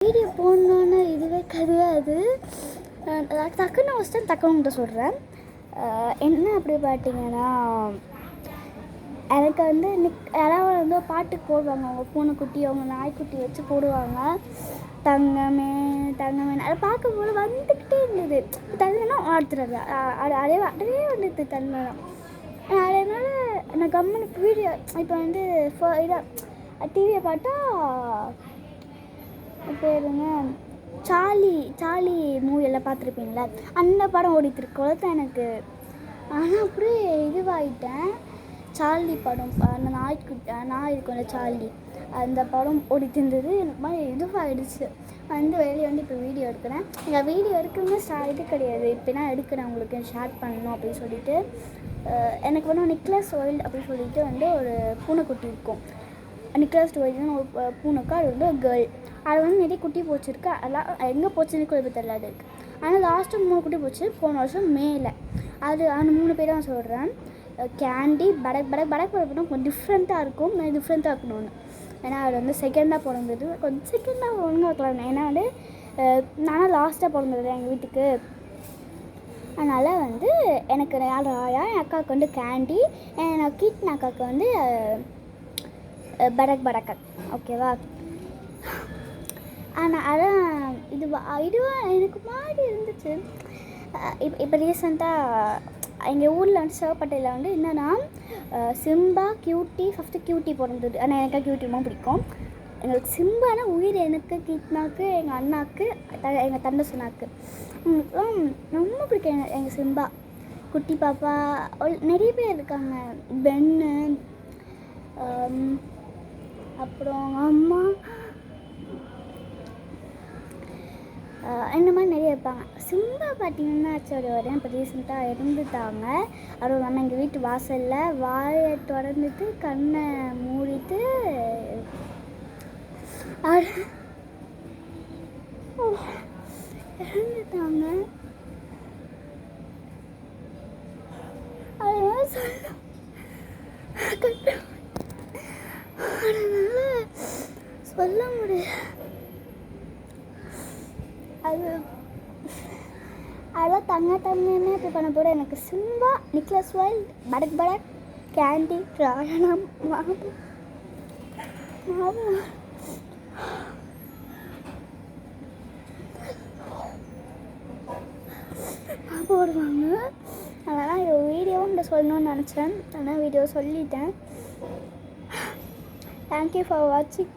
Video போடணுன்னு இதுவே கிடையாது. டக்குன்னு ஃபஸ்ட் டைம் டக்குன்னு சொல்கிறேன். என்ன அப்படி பார்த்தீங்கன்னா, எனக்கு வந்து யாராவது வந்து பாட்டுக்கு போடுவாங்க. அவங்க பூனைக்குட்டி அவங்க நாய்க்குட்டி வச்சு போடுவாங்க. தங்கமே தங்கமே அதை பார்க்கும்போது வந்துக்கிட்டே இருந்தது. தள்ளனா ஆடுத்துறது அதே வந்துடுது தள்ளனா. அதனால் நான் கம்முனுக்கு வீடியோ இப்போ வந்து இதாக டிவியை பார்த்தா பேருங்க சார்லி மூவியெல்லாம் பார்த்துருப்பீங்களா, அந்த படம் ஓடிட்டுருக்கோல தான் எனக்கு. ஆனால் அப்படியே இதுவாகிட்டேன். சார்லி படம் அந்த நாய் இருக்கும்ல சார்லி, அந்த படம் ஓடிட்டு இருந்தது. எனக்கு மாதிரி இதுவாகிடுச்சு. வந்து வெளியே வந்து இப்போ வீடியோ எடுக்கிறேன். எங்கள் வீடியோ எடுக்கணும்னு இது கிடையாது, இப்போ நான் எடுக்கிறேன் உங்களுக்கு ஷேர் பண்ணணும் அப்படின்னு சொல்லிட்டு. எனக்கு வந்து நிக்லஸ் ஒயில்ட் அப்படின்னு சொல்லிட்டு வந்து ஒரு பூனைக்குட்டி இருக்கும். நிக்லஸ் ஒயில்டுன்னு ஒரு பூனைக்கு அது வந்து ஒரு கேர்ள். அது வந்து நிறைய குட்டி போச்சுருக்கு. அதெல்லாம் எங்கே போச்சுன்னு கூட தெரியல இருக்குது. ஆனால் லாஸ்ட்டு 3 குட்டி போச்சு போன வருஷம் மேலே. அது அந்த 3 பேர் தான் சொல்கிறேன். கேண்டி படக் கொஞ்சம் டிஃப்ரெண்ட்டாக இருக்கும். நான் டிஃப்ரெண்ட்டாக இருக்கணும்னு. ஏன்னா அது வந்து செகண்டாக பிறந்தது. கொஞ்சம் செகண்டாக ஒழுங்காக இருக்கலாம். ஏன்னா வந்து நானும் லாஸ்ட்டாக பிறந்தது எங்கள் வீட்டுக்கு. அதனால் வந்து எனக்கு ராயா, என் அக்காவுக்கு வந்து கேண்டி, என் கீட்ன அக்காவுக்கு வந்து படக். ஓகேவா? ஆனால் அதான் இதுவாக எனக்கு மாதிரி இருந்துச்சு. இப்போ ரீசெண்டாக எங்கள் ஊரில் வந்து சிவப்பட்டையில் வந்து என்னென்னா சிம்பா கியூட்டி ஃபஸ்ட்டு கியூட்டி பிறந்தது. ஆனால் எனக்கு கியூட்டியுமா பிடிக்கும். எங்களுக்கு சிம்பானா உயிர். எனக்கு கீட்னாக்கு, எங்கள் அண்ணாக்கு, எங்கள் தண்டசனாக்கு ரொம்ப பிடிக்கும் எங்கள் சிம்பா. குட்டி பாப்பா நிறைய பேர் இருக்காங்க. பென்னு, அப்புறம் அம்மா, இந்த மாதிரி நிறைய இருப்பாங்க. சிம்பா பார்த்திங்கன்னா ஆச்சோட வரேன் இப்போ ரீசெண்டாக இருந்துட்டாங்க. அதுவும் நம்ம எங்கள் வீட்டு வாசலில் வாயை திறந்துட்டு கண்ணை மூடிட்டு இறந்துட்டாங்க. அதனால சொல்ல முடியாது. அதெல்லாம் தங்கன்னு இப்போ பண்ண போட எனக்கு சிம்பா, நிக்லஸ் ஒயில்ட், படக், கேண்டி, ராயனா, போடுவாங்க. அதனால் இது வீடியோவும் இந்த சொல்லணும்னு நினச்சேன். ஆனால் வீடியோ சொல்லிட்டேன். தேங்க்யூ ஃபார் வாட்சிங்.